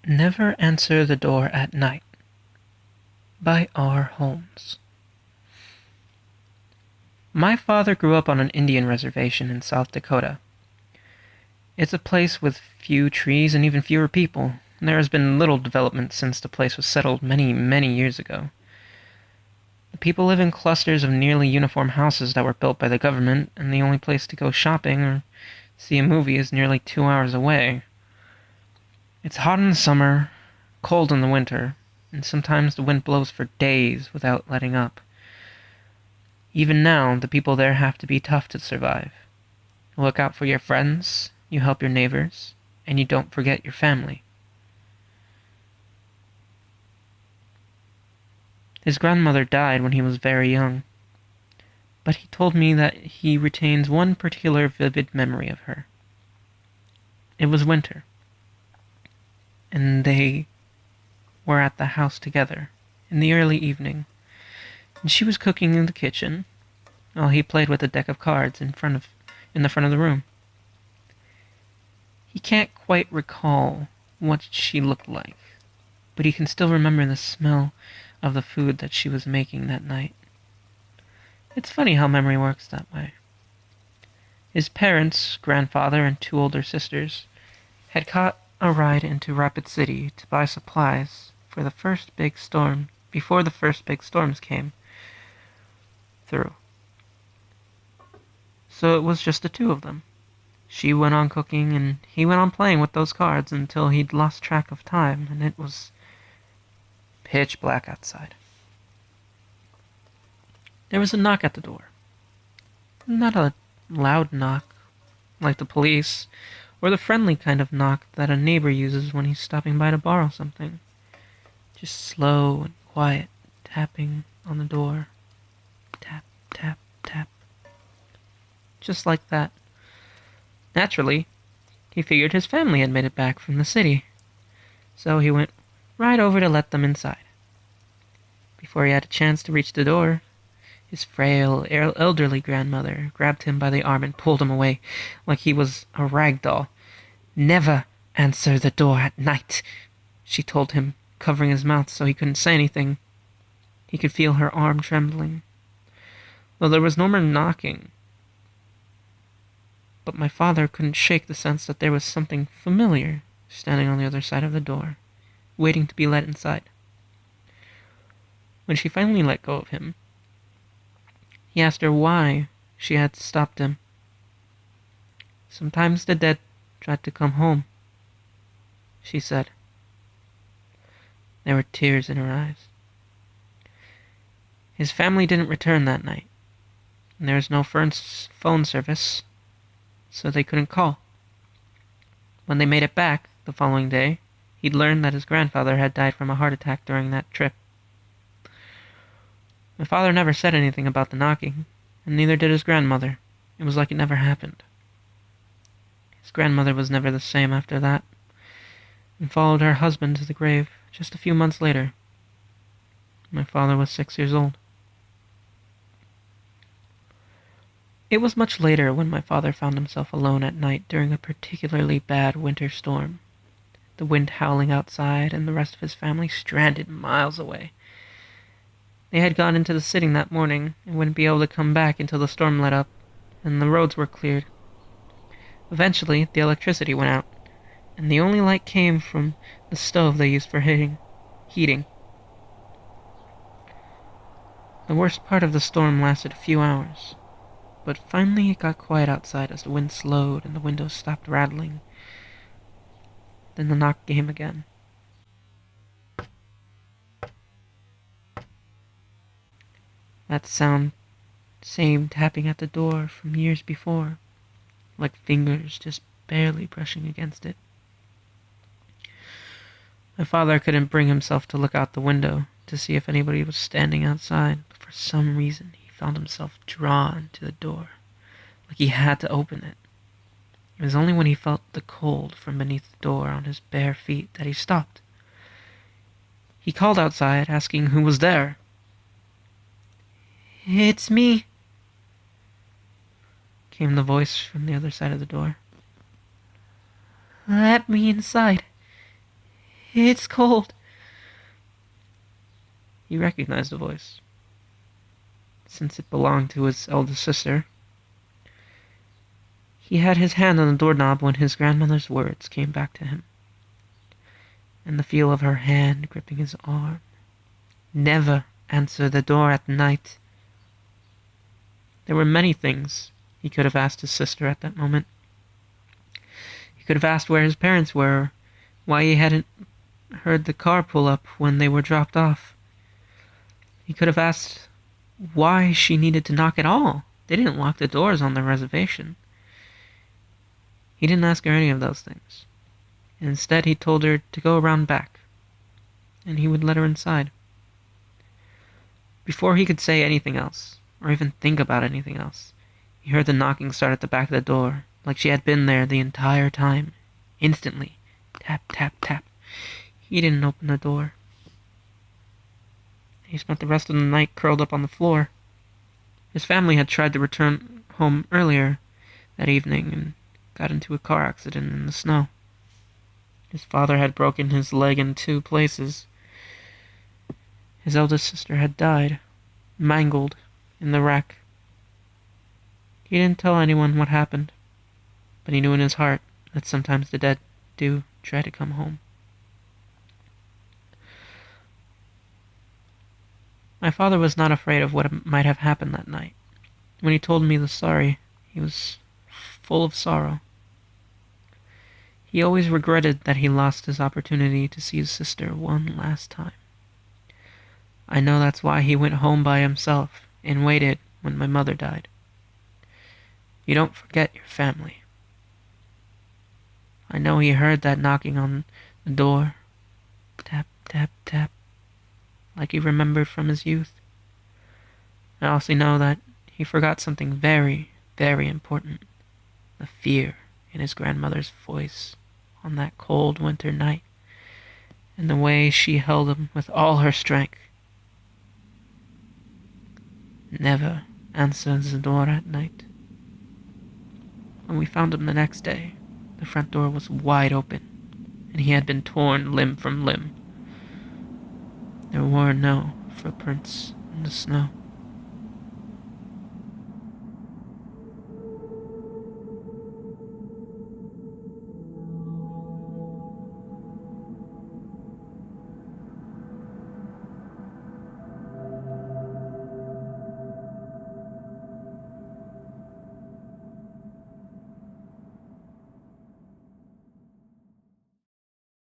Never Answer the Door at Night by R. Holmes. My father grew up on an Indian reservation in South Dakota. It's a place with few trees and even fewer people. There has been little development since the place was settled many, many years ago. The people live in clusters of nearly uniform houses that were built by the government, and the only place to go shopping or see a movie is nearly 2 hours away. It's hot in the summer, cold in the winter, and sometimes the wind blows for days without letting up. Even now, the people there have to be tough to survive. You look out for your friends, you help your neighbors, and you don't forget your family. His grandmother died when he was very young, but he told me that he retains one particular vivid memory of her. It was winter, and they were at the house together in the early evening, and she was cooking in the kitchen while he played with a deck of cards in the front of the room. He can't quite recall what she looked like, but he can still remember the smell of the food that she was making that night. It's funny how memory works that way. His parents, grandfather, and two older sisters had caught a ride into Rapid City to buy supplies for the first big storm before the first big storms came through. So it was just the two of them. She went on cooking and he went on playing with those cards until he'd lost track of time and it was pitch black outside. There was a knock at the door. Not a loud knock like the police, or the friendly kind of knock that a neighbor uses when he's stopping by to borrow something. Just slow and quiet tapping on the door. Tap, tap, tap. Just like that. Naturally, he figured his family had made it back from the city, so he went right over to let them inside. Before he had a chance to reach the door, his frail, elderly grandmother grabbed him by the arm and pulled him away like he was a rag doll. "Never answer the door at night," she told him, covering his mouth so he couldn't say anything. He could feel her arm trembling, though there was no more knocking. But my father couldn't shake the sense that there was something familiar standing on the other side of the door, waiting to be let inside. When she finally let go of him, he asked her why she had stopped him. "Sometimes the dead tried to come home," she said. There were tears in her eyes. His family didn't return that night, and there was no phone service, so they couldn't call. When they made it back the following day, he'd learned that his grandfather had died from a heart attack during that trip. My father never said anything about the knocking, and neither did his grandmother. It was like it never happened. His grandmother was never the same after that, and followed her husband to the grave just a few months later. My father was 6 years old. It was much later when my father found himself alone at night during a particularly bad winter storm, the wind howling outside and the rest of his family stranded miles away. They had gone into the city that morning and wouldn't be able to come back until the storm let up and the roads were cleared. Eventually, the electricity went out, and the only light came from the stove they used for heating. The worst part of the storm lasted a few hours, but finally it got quiet outside as the wind slowed and the windows stopped rattling. Then the knock came again. That sound, same tapping at the door from years before, like fingers just barely brushing against it. My father couldn't bring himself to look out the window to see if anybody was standing outside, but for some reason he found himself drawn to the door, like he had to open it. It was only when he felt the cold from beneath the door on his bare feet that he stopped. He called outside, asking who was there. "It's me," came the voice from the other side of the door. "Let me inside. It's cold. He recognized the voice, since it belonged to his eldest sister. He had his hand on the doorknob when his grandmother's words came back to him, and the feel of her hand gripping his arm. Never answer the door at night. There were many things he could have asked his sister at that moment. He could have asked where his parents were, why he hadn't heard the car pull up when they were dropped off. He could have asked why she needed to knock at all. They didn't lock the doors on the reservation. He didn't ask her any of those things. Instead, he told her to go around back, and he would let her inside. Before he could say anything else, or even think about anything else, he heard the knocking start at the back of the door, like she had been there the entire time. Instantly. Tap, tap, tap. He didn't open the door. He spent the rest of the night curled up on the floor. His family had tried to return home earlier that evening and got into a car accident in the snow. His father had broken his leg in 2 places. His eldest sister had died, mangled in the wreck. He didn't tell anyone what happened, but he knew in his heart that sometimes the dead do try to come home. My father was not afraid of what might have happened that night. When he told me the story, he was full of sorrow. He always regretted that he lost his opportunity to see his sister one last time. I know that's why he went home by himself and waited when my mother died. You don't forget your family. I know he heard that knocking on the door. Tap, tap, tap. Like he remembered from his youth. I also know that he forgot something very, very important. The fear in his grandmother's voice on that cold winter night, and the way she held him with all her strength. Never answers the door at night. When we found him the next day, the front door was wide open, and he had been torn limb from limb. There were no footprints in the snow.